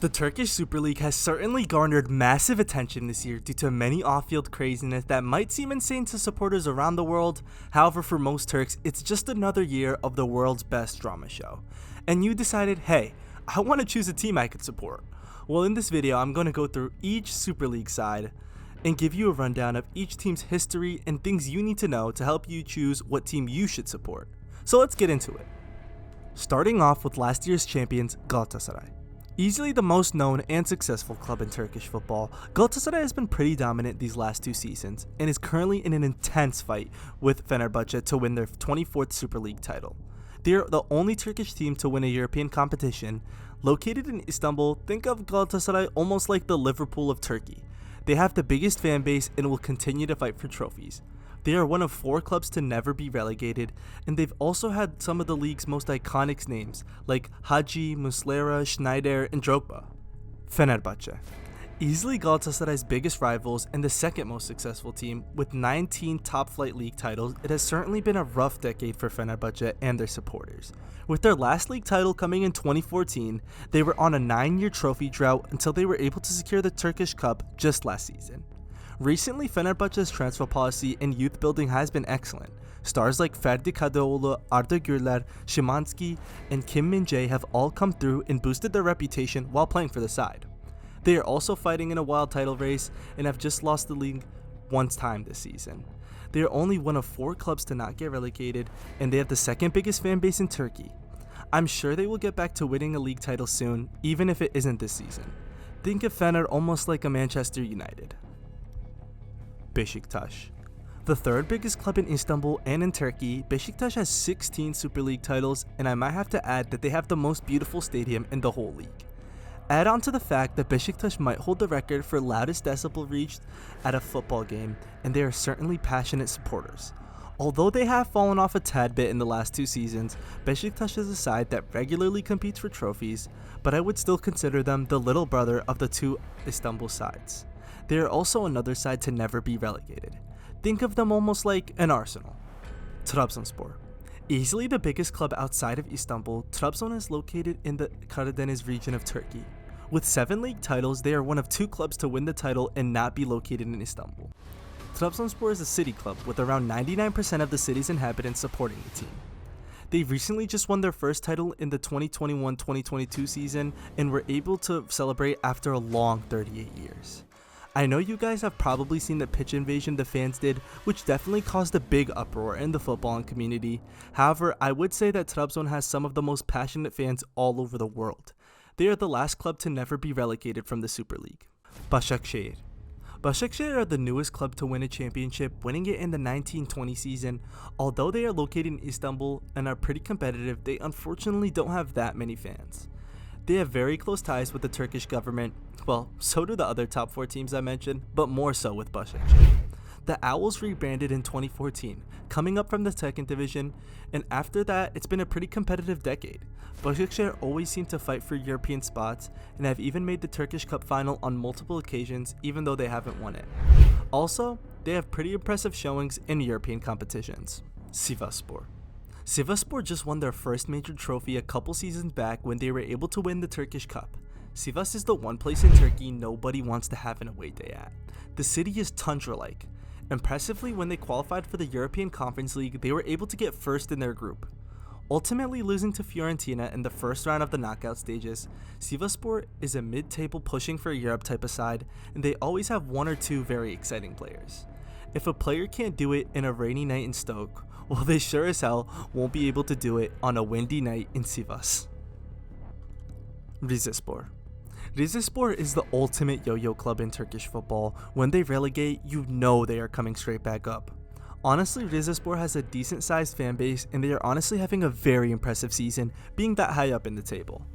The Turkish Super Lig has certainly garnered massive attention this year due to many off-field craziness that might seem insane to supporters around the world. However, for most Turks, it's just another year of the world's best drama show. And you decided, hey, I want to choose a team I could support. Well, in this video, I'm going to go through each Super League side and give you a rundown of each team's history and things you need to know to help you choose what team you should support. So let's get into it. Starting off with last year's champions, Galatasaray. Easily the most known and successful club in Turkish football, Galatasaray has been pretty dominant these last two seasons and is currently in an intense fight with Fenerbahce to win their 24th Super League title. They are the only Turkish team to win a European competition. Located in Istanbul, think of Galatasaray almost like the Liverpool of Turkey. They have the biggest fan base and will continue to fight for trophies. They are one of 4 clubs to never be relegated, and they've also had some of the league's most iconic names like Hagi, Muslera, Schneider, and Drogba. Fenerbahce. Easily Galatasaray's biggest rivals and the second most successful team, with 19 top-flight league titles, it has certainly been a rough decade for Fenerbahce and their supporters. With their last league title coming in 2014, they were on a 9-year trophy drought until they were able to secure the Turkish Cup just last season. Recently, Fenerbahce's transfer policy and youth building has been excellent. Stars like Ferdi Kadıoğlu, Arda Güler, Szymanski, and Kim Min-jae have all come through and boosted their reputation while playing for the side. They are also fighting in a wild title race and have just lost the league one time this season. They are only one of 4 clubs to not get relegated, and they have the second biggest fan base in Turkey. I'm sure they will get back to winning a league title soon, even if it isn't this season. Think of Fener almost like a Manchester United. Besiktas. The third biggest club in Istanbul and in Turkey, Besiktas has 16 Super League titles, and I might have to add that they have the most beautiful stadium in the whole league. Add on to the fact that Besiktas might hold the record for loudest decibel reached at a football game, and they are certainly passionate supporters. Although they have fallen off a tad bit in the last 2 seasons, Besiktas is a side that regularly competes for trophies, but I would still consider them the little brother of the 2 Istanbul sides. They are also another side to never be relegated. Think of them almost like an Arsenal. Trabzonspor. Easily the biggest club outside of Istanbul, Trabzon is located in the Karadeniz region of Turkey. With 7 league titles, they are one of 2 clubs to win the title and not be located in Istanbul. Trabzonspor is a city club with around 99% of the city's inhabitants supporting the team. They recently just won their first title in the 2021-2022 season and were able to celebrate after a long 38 years. I know you guys have probably seen the pitch invasion the fans did, which definitely caused a big uproar in the footballing community. However, I would say that Trabzon has some of the most passionate fans all over the world. They are the last club to never be relegated from the Super League. Basaksehir. Basaksehir are the newest club to win a championship, winning it in the 1920 season. Although they are located in Istanbul and are pretty competitive, they unfortunately don't have that many fans. They have very close ties with the Turkish government. Well, so do the other top 4 teams I mentioned, but more so with Basaksehir. The Owls rebranded in 2014, coming up from the 2nd division, and after that, it's been a pretty competitive decade. Basaksehir always seem to fight for European spots and have even made the Turkish Cup final on multiple occasions, even though they haven't won it. Also, they have pretty impressive showings in European competitions. Sivasspor. Sivasspor just won their first major trophy a couple seasons back when they were able to win the Turkish Cup. Sivas is the one place in Turkey nobody wants to have an away day at. The city is tundra-like. Impressively, when they qualified for the European Conference League, they were able to get first in their group. Ultimately losing to Fiorentina in the first round of the knockout stages, Sivasspor is a mid-table pushing for Europe type of side, and they always have 1 or 2 very exciting players. If a player can't do it in a rainy night in Stoke, well, they sure as hell won't be able to do it on a windy night in Sivas. Rizespor. Rizespor is the ultimate yo-yo club in Turkish football. When they relegate, you know they are coming straight back up. Honestly, Rizespor has a decent sized fan base and they are honestly having a very impressive season, being that high up in the table.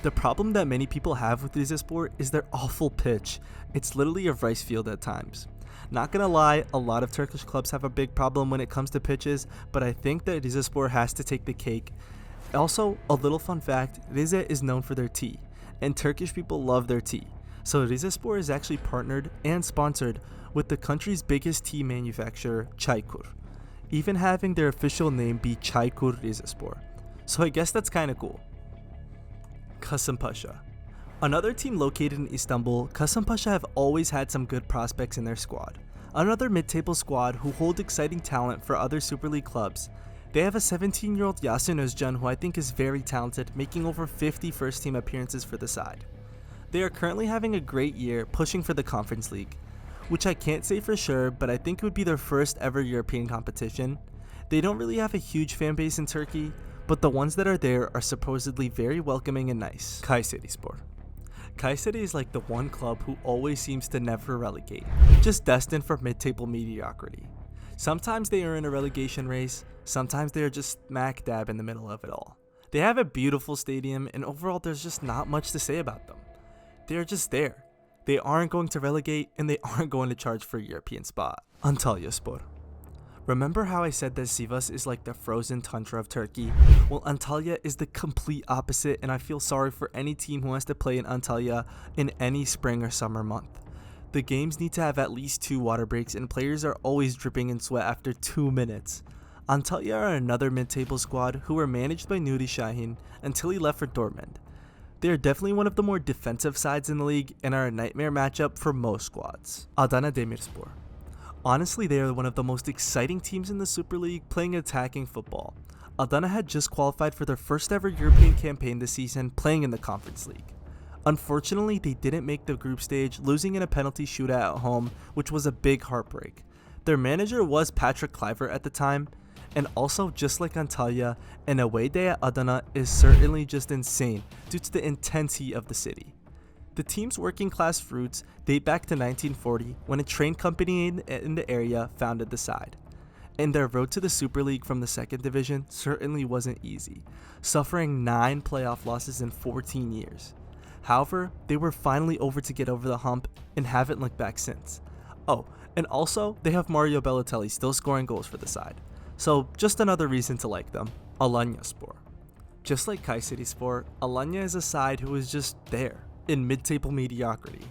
The problem that many people have with Rizespor is their awful pitch. It's literally a rice field at times. Not gonna lie, a lot of Turkish clubs have a big problem when it comes to pitches, but I think that Rizespor has to take the cake. Also, a little fun fact, Rize is known for their tea, and Turkish people love their tea. So Rizespor is actually partnered and sponsored with the country's biggest tea manufacturer, Çaykur, even having their official name be Çaykur Rizespor. So I guess that's kinda cool. Kasimpasa. Another team located in Istanbul, Kasimpasa have always had some good prospects in their squad. Another mid-table squad who hold exciting talent for other Super League clubs. They have a 17-year-old Yasin Özcan who I think is very talented, making over 50 first-team appearances for the side. They are currently having a great year, pushing for the Conference League, which I can't say for sure, but I think it would be their first ever European competition. They don't really have a huge fan base in Turkey, but the ones that are there are supposedly very welcoming and nice. Kayserispor. Kayseri is like the one club who always seems to never relegate, just destined for mid-table mediocrity. Sometimes they are in a relegation race, sometimes they are just smack dab in the middle of it all. They have a beautiful stadium, and overall there's just not much to say about them. They are just there. They aren't going to relegate, and they aren't going to charge for a European spot. Antalyaspor. Remember how I said that Sivas is like the frozen tundra of Turkey? Well, Antalya is the complete opposite, and I feel sorry for any team who has to play in Antalya in any spring or summer month. The games need to have at least 2 water breaks, and players are always dripping in sweat after 2 minutes. Antalya are another mid-table squad who were managed by Nuri Şahin until he left for Dortmund. They are definitely one of the more defensive sides in the league and are a nightmare matchup for most squads. Adana Demirspor. Honestly, they are one of the most exciting teams in the Super League playing attacking football. Adana had just qualified for their first ever European campaign this season, playing in the Conference League. Unfortunately, they didn't make the group stage, losing in a penalty shootout at home, which was a big heartbreak. Their manager was Patrick Kluivert at the time, and also just like Antalya, an away day at Adana is certainly just insane due to the intense heat of the city. The team's working class roots date back to 1940 when a train company in the area founded the side. And their road to the Super League from the 2nd Division certainly wasn't easy, suffering 9 playoff losses in 14 years. However, they were finally to get over the hump and haven't looked back since. Oh, and also they have Mario Balotelli still scoring goals for the side. So just another reason to like them. Alanyaspor. Just like Kayserispor, Alanya is a side who is just there, in mid-table mediocrity.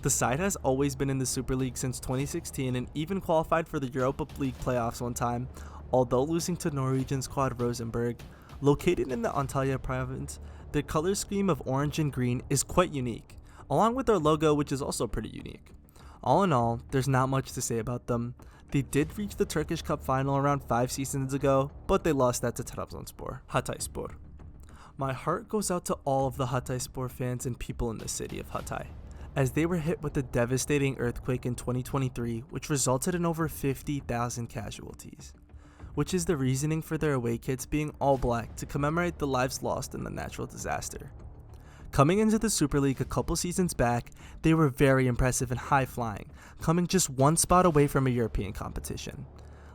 The side has always been in the Super League since 2016 and even qualified for the Europa League playoffs one time, although losing to Norwegian squad Rosenborg. Located in the Antalya province, their color scheme of orange and green is quite unique, along with their logo, which is also pretty unique. All in all, there's not much to say about them. They did reach the Turkish Cup final around 5 seasons ago, but they lost that to Trabzonspor. Hatayspor. My heart goes out to all of the Hatayspor fans and people in the city of Hatay, as they were hit with a devastating earthquake in 2023, which resulted in over 50,000 casualties, which is the reasoning for their away kits being all black to commemorate the lives lost in the natural disaster. Coming into the Super League a couple seasons back, they were very impressive and high-flying, coming just 1 spot away from a European competition.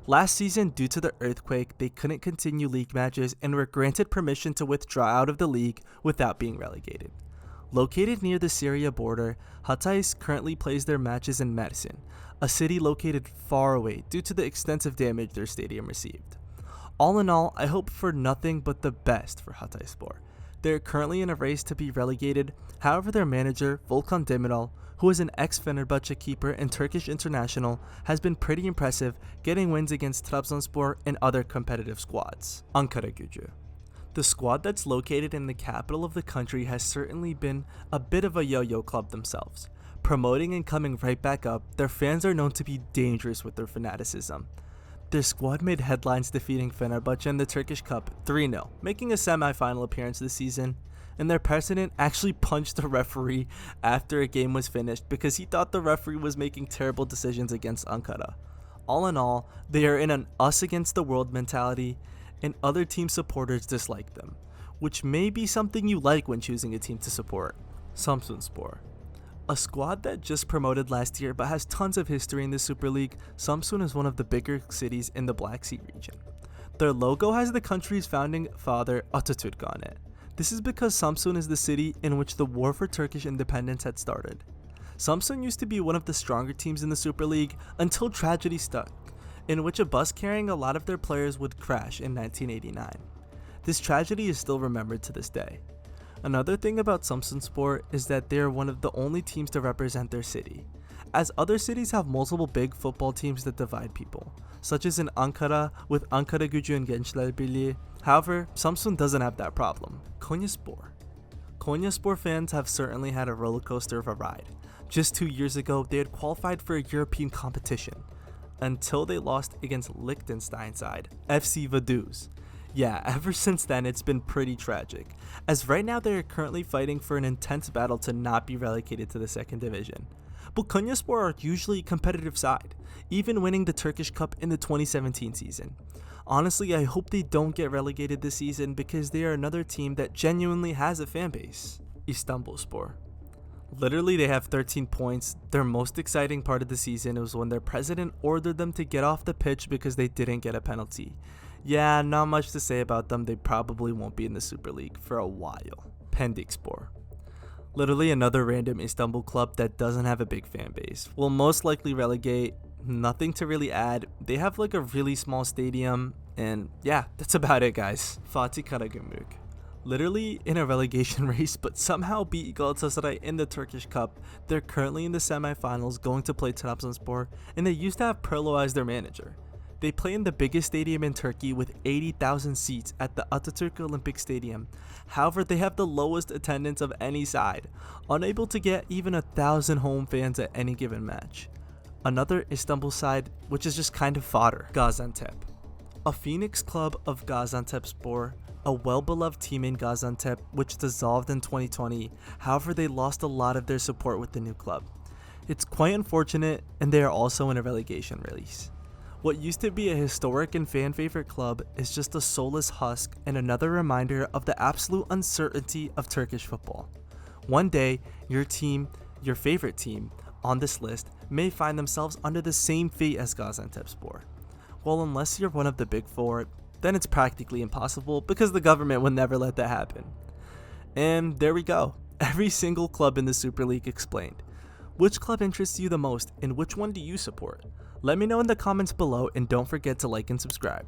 Last season, due to the earthquake, they couldn't continue league matches and were granted permission to withdraw out of the league without being relegated. Located near the Syria border, Hatay currently plays their matches in Mersin, a city located far away due to the extensive damage their stadium received. All in all, I hope for nothing but the best for Hatayspor. They are currently in a race to be relegated, however their manager, Volkan Demirel, who is an ex-Fenerbahce keeper and Turkish international, has been pretty impressive, getting wins against Trabzonspor and other competitive squads. Ankaragucu. The squad that's located in the capital of the country has certainly been a bit of a yo-yo club themselves. Promoting and coming right back up, their fans are known to be dangerous with their fanaticism. Their squad made headlines defeating Fenerbahce in the Turkish Cup 3-0, making a semi-final appearance this season. And their president actually punched the referee after a game was finished because he thought the referee was making terrible decisions against Ankara. All in all, they are in an us against the world mentality, and other team supporters dislike them, which may be something you like when choosing a team to support. Samsunspor. A squad that just promoted last year but has tons of history in the Super League, Samsun is one of the bigger cities in the Black Sea region. Their logo has the country's founding father Atatürk on it. This is because Samsun is the city in which the war for Turkish independence had started. Samsun used to be one of the stronger teams in the Super League until tragedy struck, in which a bus carrying a lot of their players would crash in 1989. This tragedy is still remembered to this day. Another thing about Samsunspor is that they are one of the only teams to represent their city, as other cities have multiple big football teams that divide people, such as in Ankara with Ankaragucu and Gençler Birliği. However, Samsun doesn't have that problem. Konyaspor. Konyaspor fans have certainly had a roller coaster of a ride. Just 2 years ago, they had qualified for a European competition, until they lost against Liechtenstein side, FC Vaduz. Yeah, ever since then it's been pretty tragic, as right now they are currently fighting for an intense battle to not be relegated to the second division. But Konyaspor are usually a competitive side, even winning the Turkish Cup in the 2017 season. Honestly, I hope they don't get relegated this season because they are another team that genuinely has a fan base. Istanbulspor. Literally, they have 13 points. Their most exciting part of the season was when their president ordered them to get off the pitch because they didn't get a penalty. Yeah, not much to say about them. They probably won't be in the Super League for a while. Pendikspor. Literally another random Istanbul club that doesn't have a big fan base. Will most likely relegate. Nothing to really add. They have like a really small stadium, and yeah, that's about it, guys. Fatih Karagumruk. Literally in a relegation race, but somehow beat Galatasaray in the Turkish Cup. They're currently in the semi-finals going to play Trabzonspor, and they used to have Pirlo as their manager. They play in the biggest stadium in Turkey with 80,000 seats at the Atatürk Olympic Stadium. However, they have the lowest attendance of any side, unable to get even 1,000 home fans at any given match. Another Istanbul side, which is just kind of fodder. Gaziantep. A Phoenix club of Gaziantepspor, a well-beloved team in Gaziantep which dissolved in 2020, however they lost a lot of their support with the new club. It's quite unfortunate, and they are also in a relegation race. What used to be a historic and fan favorite club is just a soulless husk and another reminder of the absolute uncertainty of Turkish football. One day, your team, your favorite team, on this list may find themselves under the same fate as Gaziantepspor. Well, unless you're one of the big four, then it's practically impossible because the government would never let that happen. And there we go. Every single club in the Super League explained. Which club interests you the most and which one do you support? Let me know in the comments below, and don't forget to like and subscribe.